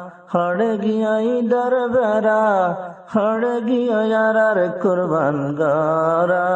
হড়গিয়াই দরবেরা হড়গিয়া ইয়ারার কুরবান গারা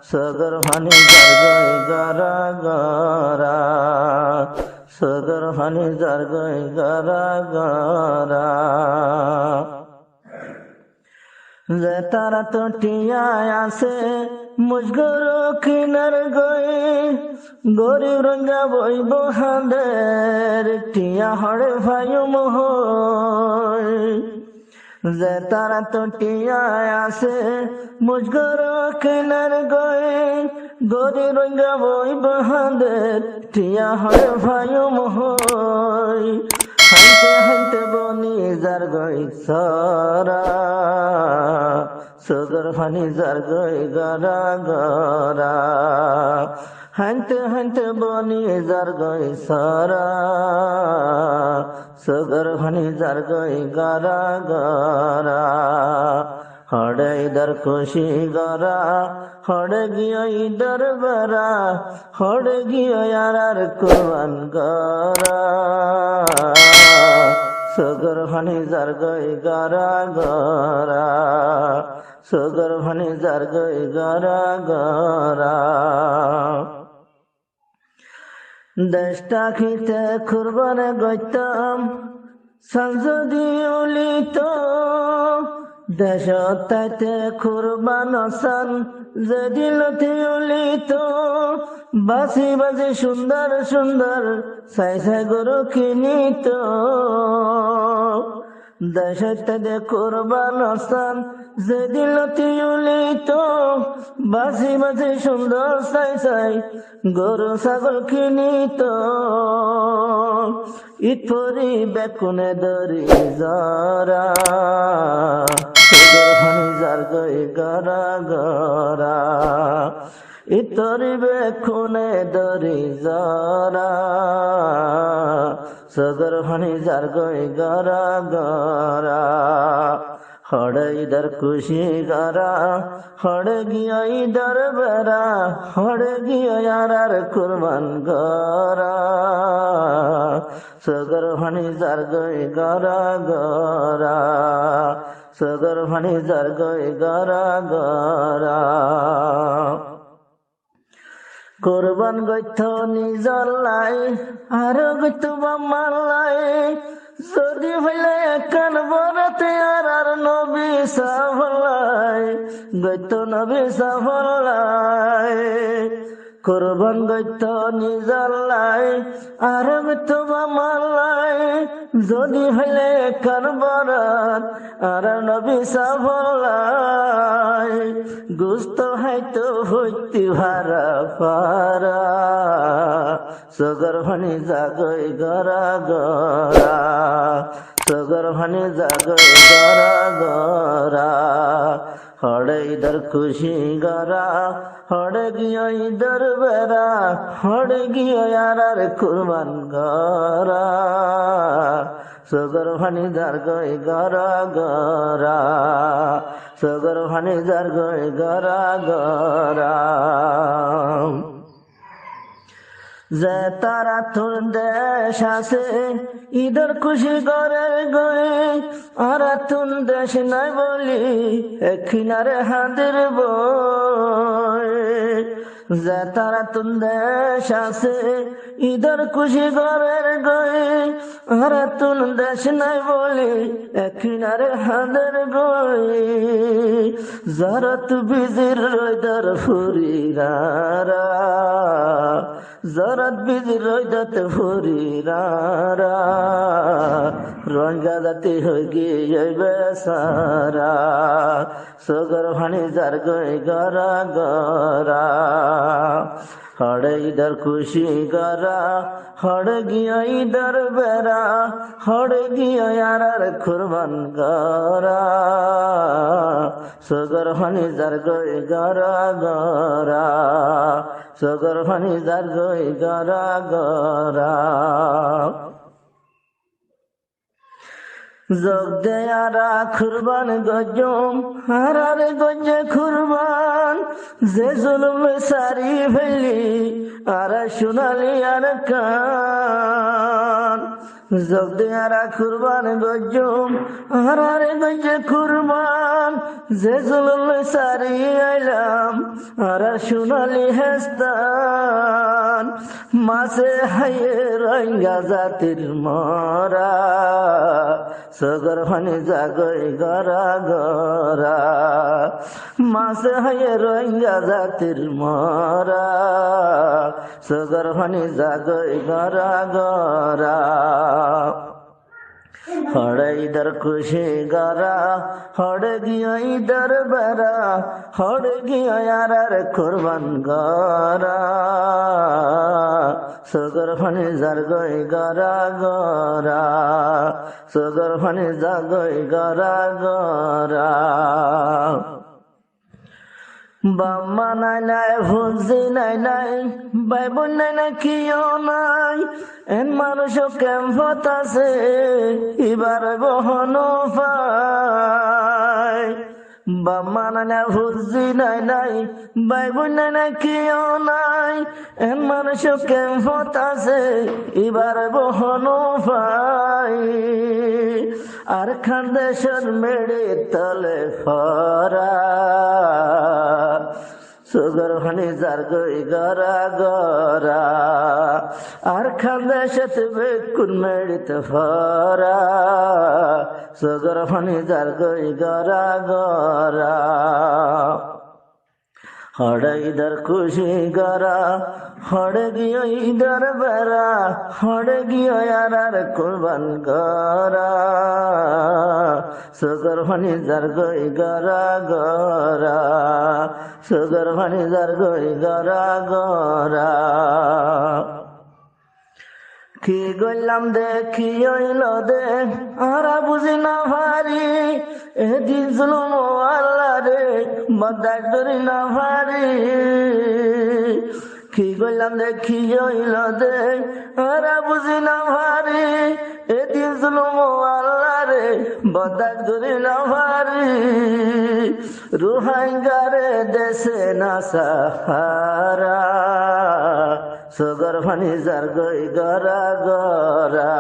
সগর হানি জারগই গারা গারা সগর হানি জারগই গারা গারা যে তারা তো টিয়ায় আছে মুজগর কিনার গয়ে গরিব রঙ্গা বই বহাদের টিয়া হড়ে ভাইও মোহ যে তারা তো টিয়ায় আছে মুজগর কিনার গয়ে গরিব রঙ্গা বই বহাদের টিয়া হড়ে ভাইও মোহ হাইতে হাইতে বনি যার গই সারা সগর ফানি যার গই গারা গারা হাইতে হাইতে বনি যার গই সারা সগর ফানি যার গই গারা গারা হড়ে ইধর খুশি গারা হড়ে গিয়ে ইধর বেরা হড়ে গিয়ে ইয়ারার কুরবান গারা সগর ফানি যার গই গারা গারা সগর ফানি যার গই গারা গারা দেশটা খিতে কুরবানে গইতাম সংসদি উলিত দেশ তাইতে কুরবান সান যেদিন উলিত বাসি বাজে সুন্দর সুন্দর সাই সাই গরু কিনিত দেশে কুরবান সান যেদিন উলিত বাসি বাজে সুন্দর সাই সাই গরু ছাগল কিনিত ইতরি বেকুনে দরি যারা সগর ফানি যার গই গারা গারা ইতরি বেকুনে দরি যারা সগর ফানি যার গই গারা গারা হড়ে ইধর খুশি গারা হড়ে গিয়া ইধর বেরা হড়ে গিয়া ইয়ারার কুরবান গারা সগর ফানি যার গই গারা গারা সগর ফানি যার গই গারা গারা কুরবান গইথ নিজর লাই আর গইথ বামালাই যদি হইলে কান বরতে আর নবী সাফলাই গইত নবী সাফলাই কুরবান গইত নিজর লাই আর গইত বামালাই যদি হইলে কান বরত আর নবী সাফলাই গুস্ত হয়তো হইতি ভারা পারা সগর ফানি জাগই গারা গারা সগর ফানি জাগই গারা গারা হড়ে ইধর খুশি গারা হড়ে গিয়া ইধর বেরা হড়ে গিয়া ইয়ারার কুরবান গারা সগর ফানি যার গই গারা গারা সগর ফানি যার গই গারা গারা যে তারা তোর দেশ আছে ইধর খুশি করে গয়ে আর তুন দেশ নাই বলি এখিনারে হাদের বই যে তারা তুন দেশ আছে ইধর খুশি করে গয়ে আর তুন দেশ নাই বলি এখিনারে হাদের গই জরত বিজির রইদর ফুরিরারা জরত বিজির রইদত ফুরিরারা রঞ্জা জাতি হয়ে গিয়ে বেসারা সগর ফানি যার গই গারা গারা হড়ে ইধর খুশি গারা হড়ে গিয়া ইধর বেরা হড়ে গিয়া ইয়ারার কুরবান গারা সগর ফানি যার গই গারা গারা সগর ফানি যার গই গারা গারা যোগ দেয়ারা কুরবান গজম হারারে গজে কুরবান যে জুলুম সারি ফেলি আর সোনালি আর কান জগদিয়ারা কুরবান গজুম আরারে গজে কুরবান যে জুলুল সারি আইলাম আরা সোনালি হেস্তান মাসে হায়ে রঙ্গা জাতির মরা সগর ফানি জাগই গরা গরা মাসে হায়ে রঙ্গা জাতির মরা সগর ফানি জাগই গরা গরা হড়ে ইধর খুশি গরা হড়ে গিয়া ইধর বেড়া হড়ে গিয়া ইয়ার কুরবান গরা সগর ফানি জাগই গরা গরা সগর ফানি জাগই গরা গরা বাম্মা নাই নাই ভুজি নাই নাই বাইবন নাই নাই কিও নাই এন মানুষ কেমত আছে এবার বহন পায় বাম্মা নাই নাই ভুজি নাই নাই বাইবন নাই নাই কিও নাই এন মানুষ কেমত আছে এবার বহন পায় আর খানদেশের মেড়ে তলে ফরা সুগর ফানি জারগই গরা গরা আর খানদেশত বেকুন মেড়িত ফরা সুগর ফানি জারগই গরা গরা হড়ে ইধর খুশি গরা হড়ে গিয়ে ইধর বেড়া হড়ে গিয়ে ইয়ার কুরবান গরা সুগর ফানি জারগই গরা গরা সুগর ফানি জারগই গরা গরা কি গইলাম দেখি হইল দে আরা বুঝি না ভারি এদিন জুলুম আল্লাহ রে বদার করি না ভারি কি গইলাম দেখি হইল দে আরা বুঝি না ভারি এদিন জুলুম আল্লাহ রে বদার করি না ভারি রুহাইঙ্গারে দেশে না সাহারা সগর ফানি জারগই গরা গরা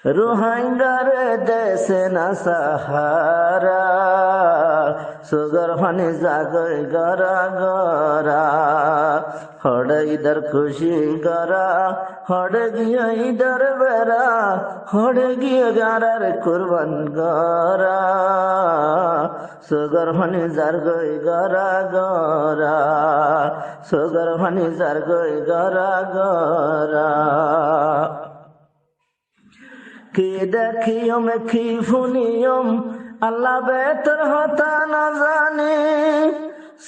রুহাইঙ্গারে দেশে না সাহারা সগর ফানি জাগই গরা গরা হড়ে ইধর খুশি গরা হড়ে গিয়ে ইধর বেড়া হড়ে গিয়ে গারার কুরবান গরা সগর ফানি জারগই গরা গরা সগর ফানি জারগই গরা গরা কি দেখিয়ম কি ফুনিয়ম আল্লাহ বেতর হতা না জানি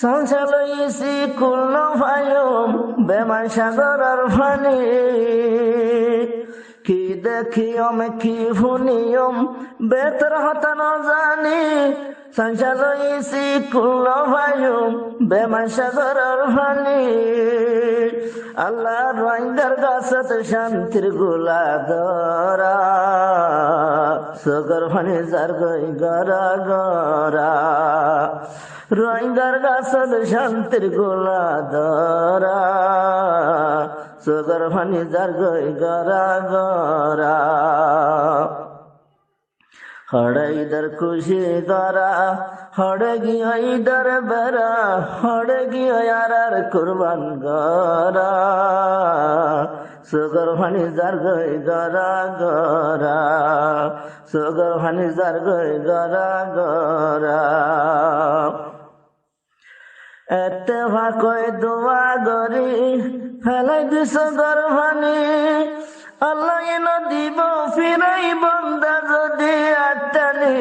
সংসালইছি কুল ভায়ম বেমান সাগর ফানি কি দেখিয়ম কি ফুনিয়ম বেতর হতা না জানি সংসালইছি কুল ভায়ম বেমান সাগর ফানি আল্লাহ রঙ্গার গাছত শান্তির গোলা ধরা সগর ফানি জারগই গরা গরা রঙ্গার গাছত শান্তির গোলা ধরা সগর ফানি জারগই গরা গরা হড়ে ইধর খুশি গরা হড়ে গিয়ে ইধর বেড়া হড়ে গিয়ে ইয়ার কুরবান গরা সগর ফানি জারগই গরা গরা সগর ফানি জারগই গরা গরা এতে ভাকই দোয়া গরি ফেলাই দিস গর ফানি আল্লাহ এনে দিব ফিরাই বন্দা যদি আটানি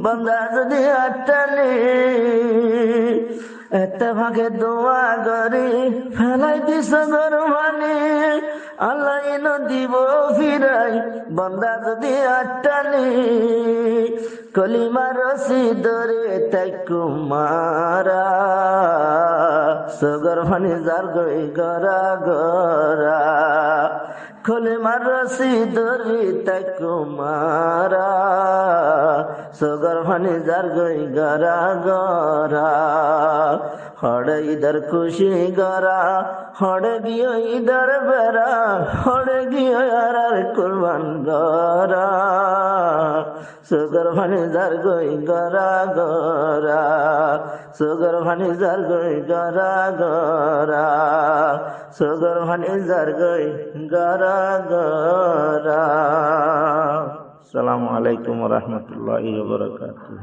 বন্দা যদি আটানি এতে ভাগে দোয়া করি ফেলাই দিস গরমানি আল্লাহ এনে দিব ফিরাই বন্দা যদি আটানি কলিমা রসি ধরে তাই কুমারা সগর ফানি জার গই গরা গরা খোলে মারসি দরি তাকুমারা সগর ভানি যার গই গরা গরা হড়ে ইধর খুশি গরা হড়ে গিয়ে ইধর বেড়া হড়ে গিয়ে আর কুরবান গরা সগর ভানি যার গই গরা গরা সগর ভানি যার গই গরা গরা সগর ভানি যার গই গরা গরা। আসসালামু আলাইকুম ওয়া রাহমাতুল্লাহি ওয়া বারাকাতুহু।